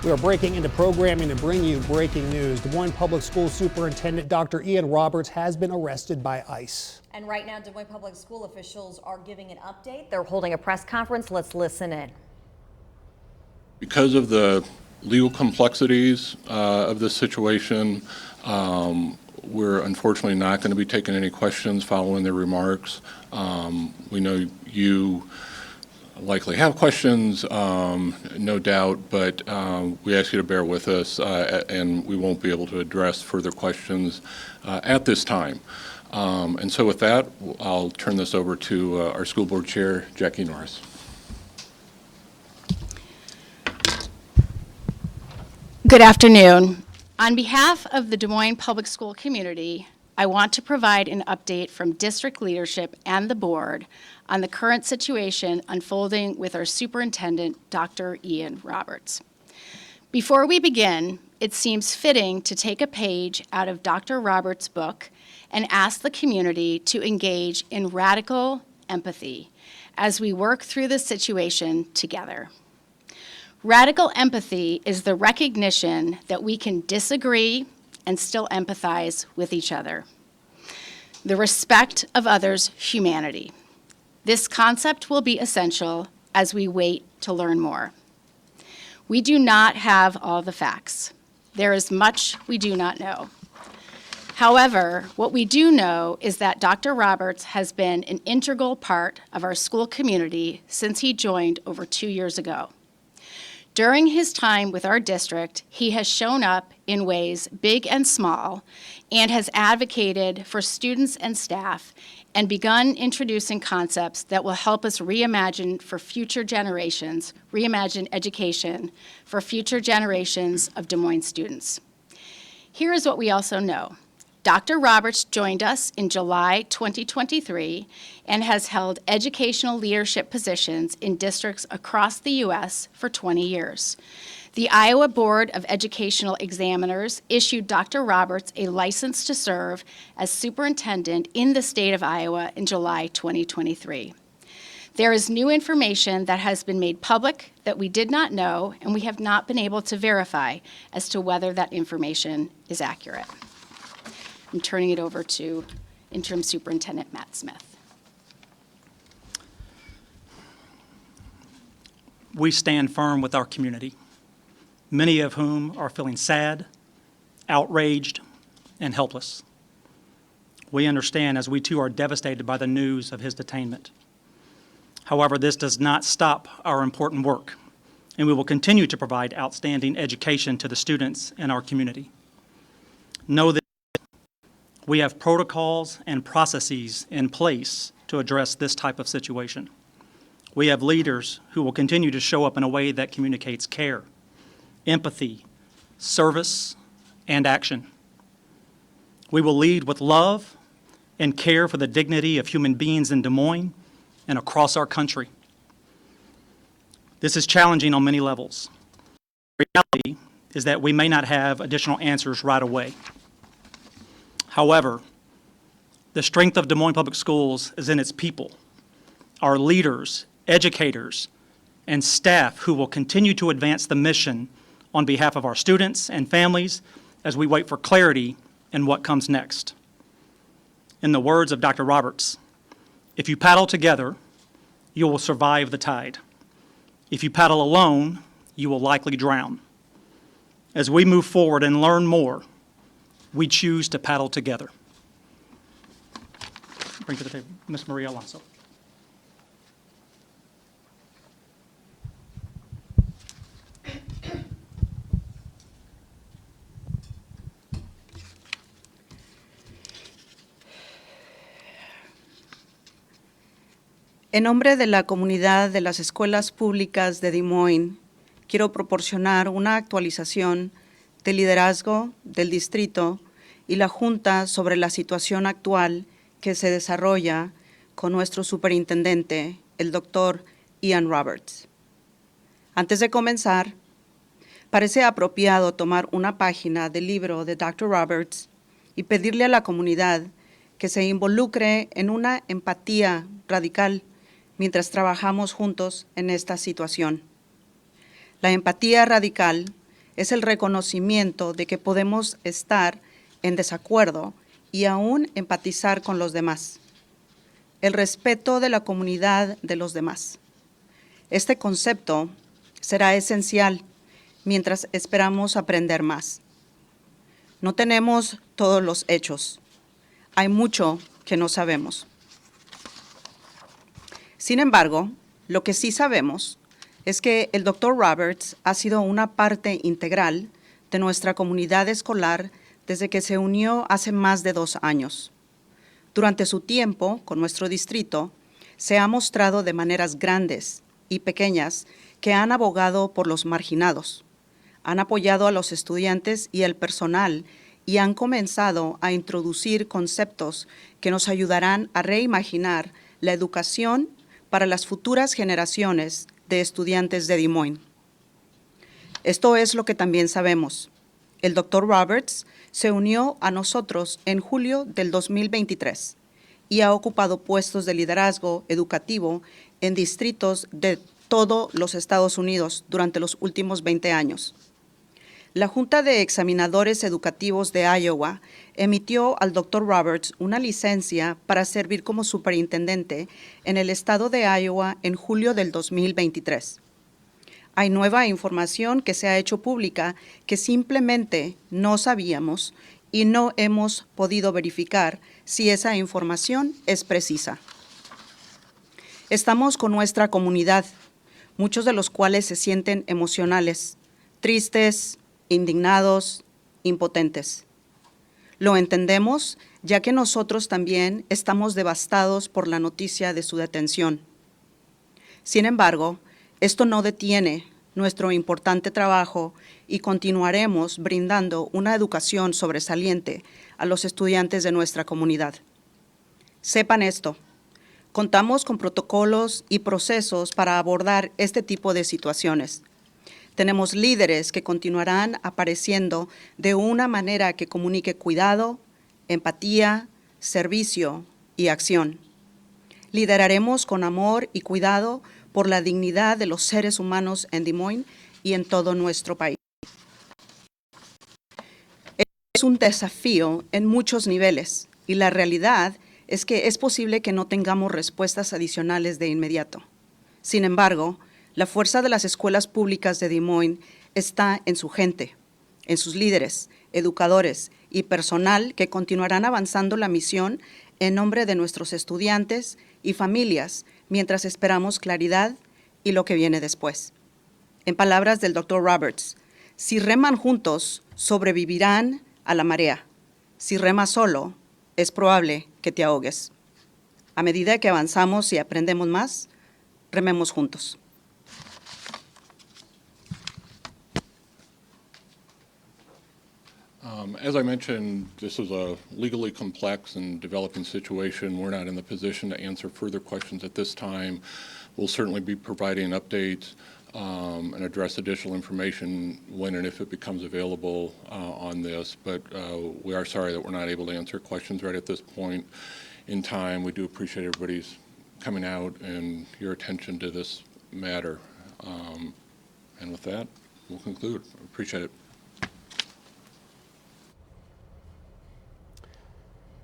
We are breaking into programming to bring you breaking news. Des Moines Public School Superintendent Dr. Ian Roberts has been arrested by ICE. And right now, Des Moines Public School officials are giving an update. They're holding a press conference. Let's listen in. Because of the legal complexities of this situation, we're unfortunately not going to be taking any questions following their remarks. We know you likely have questions, no doubt, but we ask you to bear with us, and we won't be able to address further questions at this time. And so with that, I'll turn this over to our school board chair, Jackie Norris. Good afternoon. On behalf of the Des Moines Public School community, I want to provide an update from district leadership and the board on the current situation unfolding with our superintendent, Dr. Ian Roberts. Before we begin, it seems fitting to take a page out of Dr. Roberts' book and ask the community to engage in radical empathy as we work through this situation together. Radical empathy is the recognition that we can disagree and still empathize with each other. The respect of others' humanity. This concept will be essential as we wait to learn more. We do not have all the facts. There is much we do not know. However, what we do know is that Dr. Roberts has been an integral part of our school community since he joined over 2 years ago. During his time with our district, he has shown up in ways big and small and has advocated for students and staff and begun introducing concepts that will help us reimagine for future generations, reimagine education for future generations of Des Moines students. Here is what we also know. Dr. Roberts joined us in July 2023 and has held educational leadership positions in districts across the U.S. for 20 years. The Iowa Board of Educational Examiners issued Dr. Roberts a license to serve as superintendent in the state of Iowa in July 2023. There is new information that has been made public that we did not know, and we have not been able to verify as to whether that information is accurate. I'm turning it over to Interim Superintendent Matt Smith. We stand firm with our community, many of whom are feeling sad, outraged, and helpless. We understand as we too are devastated by the news of his detainment. However, this does not stop our important work, and we will continue to provide outstanding education to the students in our community. Know that we have protocols and processes in place to address this type of situation. We have leaders who will continue to show up in a way that communicates care, empathy, service, and action. We will lead with love and care for the dignity of human beings in Des Moines and across our country. This is challenging on many levels. The reality is that we may not have additional answers right away. However, the strength of Des Moines Public Schools is in its people, our leaders, educators, and staff who will continue to advance the mission on behalf of our students and families as we wait for clarity in what comes next. In the words of Dr. Roberts, if you paddle together, you will survive the tide. If you paddle alone, you will likely drown. As we move forward and learn more, we choose to paddle together. Bring to the table, Ms. Maria Alonso. En nombre de la comunidad de las escuelas públicas de Des Moines, quiero proporcionar una actualización del liderazgo del distrito y la Junta sobre la situación actual que se desarrolla con nuestro superintendente, el doctor Ian Roberts. Antes de comenzar, parece apropiado tomar una página del libro de Dr. Roberts y pedirle a la comunidad que se involucre en una empatía radical mientras trabajamos juntos en esta situación. La empatía radical es el reconocimiento de que podemos estar en desacuerdo y aún empatizar con los demás. El respeto de la comunidad de los demás. Este concepto será esencial mientras esperamos aprender más. No tenemos todos los hechos. Hay mucho que no sabemos. Sin embargo, lo que sí sabemos es que el Dr. Roberts ha sido una parte integral de nuestra comunidad escolar desde que se unió hace más de 2 años. Durante su tiempo con nuestro distrito, se ha mostrado de maneras grandes y pequeñas que han abogado por los marginados, han apoyado a los estudiantes y el personal y han comenzado a introducir conceptos que nos ayudarán a reimaginar la educación para las futuras generaciones de estudiantes de Des Moines. Esto es lo que también sabemos. El Dr. Roberts se unió a nosotros en julio del 2023 y ha ocupado puestos de liderazgo educativo en distritos de todos los Estados Unidos durante los últimos 20 años. La Junta de Examinadores Educativos de Iowa emitió al Dr. Roberts una licencia para servir como superintendente en el estado de Iowa en julio del 2023. Hay nueva información que se ha hecho pública que simplemente no sabíamos y no hemos podido verificar si esa información es precisa. Estamos con nuestra comunidad, muchos de los cuales se sienten emocionales, tristes, indignados, impotentes. Lo entendemos, ya que nosotros también estamos devastados por la noticia de su detención. Sin embargo, esto no detiene nuestro importante trabajo y continuaremos brindando una educación sobresaliente a los estudiantes de nuestra comunidad. Sepan esto, contamos con protocolos y procesos para abordar este tipo de situaciones. Tenemos líderes que continuarán apareciendo de una manera que comunique cuidado, empatía, servicio y acción. Lideraremos con amor y cuidado por la dignidad de los seres humanos en Des Moines y en todo nuestro país. Es un desafío en muchos niveles y la realidad es que es posible que no tengamos respuestas adicionales de inmediato. Sin embargo, la fuerza de las escuelas públicas de Des Moines está en su gente, en sus líderes, educadores y personal que continuarán avanzando la misión en nombre de nuestros estudiantes y familias mientras esperamos claridad y lo que viene después. En palabras del Dr. Roberts, si reman juntos, sobrevivirán a la marea. Si remas solo, es probable que te ahogues. A medida que avanzamos y aprendemos más, rememos juntos. As I mentioned, this is a legally complex and developing situation. We're not in the position to answer further questions at this time. We'll certainly be providing updates and address additional information when and if it becomes available on this. But we are sorry that we're not able to answer questions right at this point in time. We do appreciate everybody's coming out and your attention to this matter. And with that, we'll conclude. Appreciate it.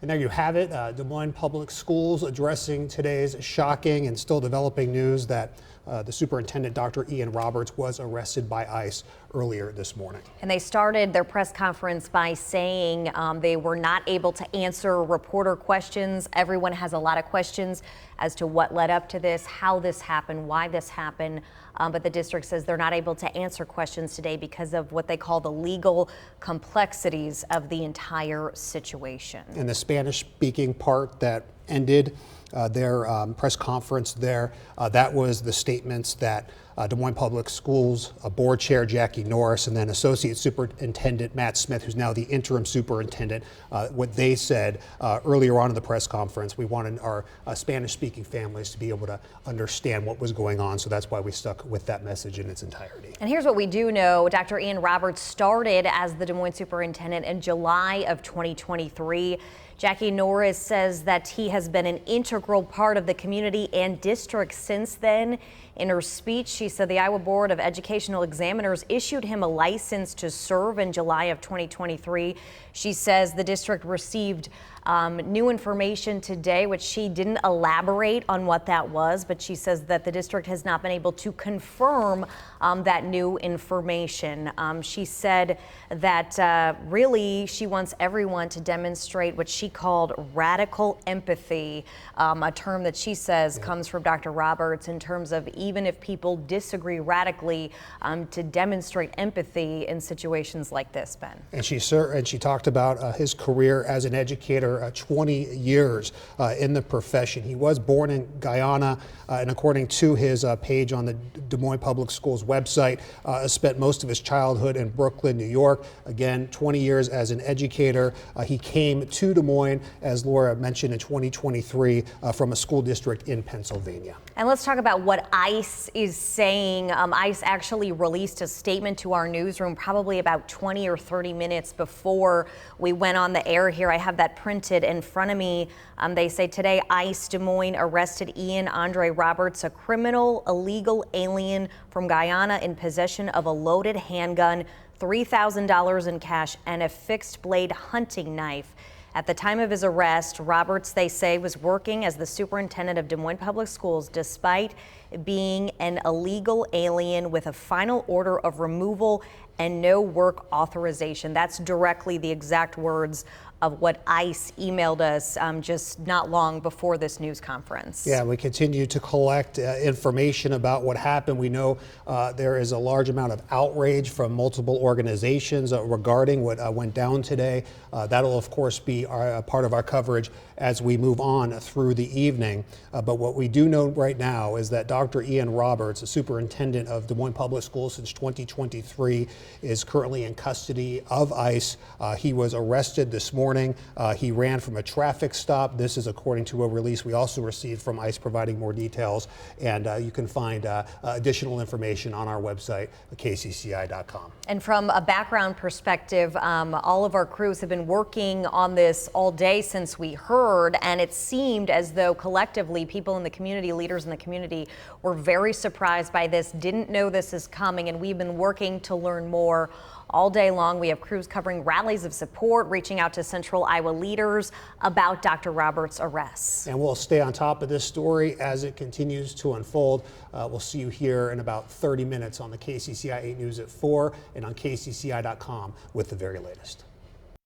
And there you have it, Des Moines Public Schools addressing today's shocking and still developing news that the superintendent, Dr. Ian Roberts, was arrested by ICE earlier this morning. And they started their press conference by saying they were not able to answer reporter questions. Everyone has a lot of questions as to what led up to this, how this happened, why this happened. But the district says they're not able to answer questions today because of what they call the legal complexities of the entire situation. And the Spanish-speaking part that ended their press conference there, that was the statements that Des Moines Public Schools Board Chair Jackie Norris and then Associate Superintendent Matt Smith, who's now the interim superintendent, what they said earlier on in the press conference. We wanted our Spanish-speaking families to be able to understand what was going on, so that's why we stuck with that message in its entirety. And here's what we do know. Dr. Ian Roberts started as the Des Moines superintendent in July of 2023. Jackie Norris says that he has been an integral part of the community and district since then. In her speech, she She said the Iowa Board of Educational Examiners issued him a license to serve in July of 2023. She says the district received new information today, which she didn't elaborate on what that was, but she says that the district has not been able to confirm that new information. She said that really she wants everyone to demonstrate what she called radical empathy, a term that she says comes from Dr. Roberts in terms of even if people disagree radically, to demonstrate empathy in situations like this, Ben. And she talked about his career as an educator, 20 years in the profession. He was born in Guyana, and according to his page on the Des Moines Public Schools website, spent most of his childhood in Brooklyn, New York. Again, 20 years as an educator. He came to Des Moines, as Laura mentioned, in 2023 from a school district in Pennsylvania. And let's talk about what ICE is saying. ICE actually released a statement to our newsroom probably about 20 or 30 minutes before we went on the air here. I have that printed in front of me. They say today ICE Des Moines arrested Ian Andre Roberts, a criminal illegal alien from Guyana in possession of a loaded handgun, $3,000 in cash, and a fixed blade hunting knife. At the time of his arrest, Roberts, they say, was working as the superintendent of Des Moines Public Schools despite being an illegal alien with a final order of removal and no work authorization. That's directly the exact words of what ICE emailed us just not long before this news conference. Yeah, we continue to collect information about what happened. We know there is a large amount of outrage from multiple organizations regarding what went down today. That'll, of course, be a part of our coverage as we move on through the evening. But what we do know right now is that Dr. Ian Roberts, the superintendent of Des Moines Public Schools since 2023, is currently in custody of ICE. He was arrested this morning. He ran from a traffic stop. This is according to a release we also received from ICE providing more details. And you can find additional information on our website, kcci.com. And from a background perspective, all of our crews have been working on this all day since we heard, and it seemed as though collectively people in the community, leaders in the community, were very surprised by this, didn't know this is coming, and we've been working to learn more all day long. We have crews covering rallies of support, reaching out to Central Iowa leaders about Dr. Roberts' arrests. And we'll stay on top of this story as it continues to unfold. We'll see you here in about 30 minutes on the KCCI 8 News at 4 and on kcci.com with the very latest.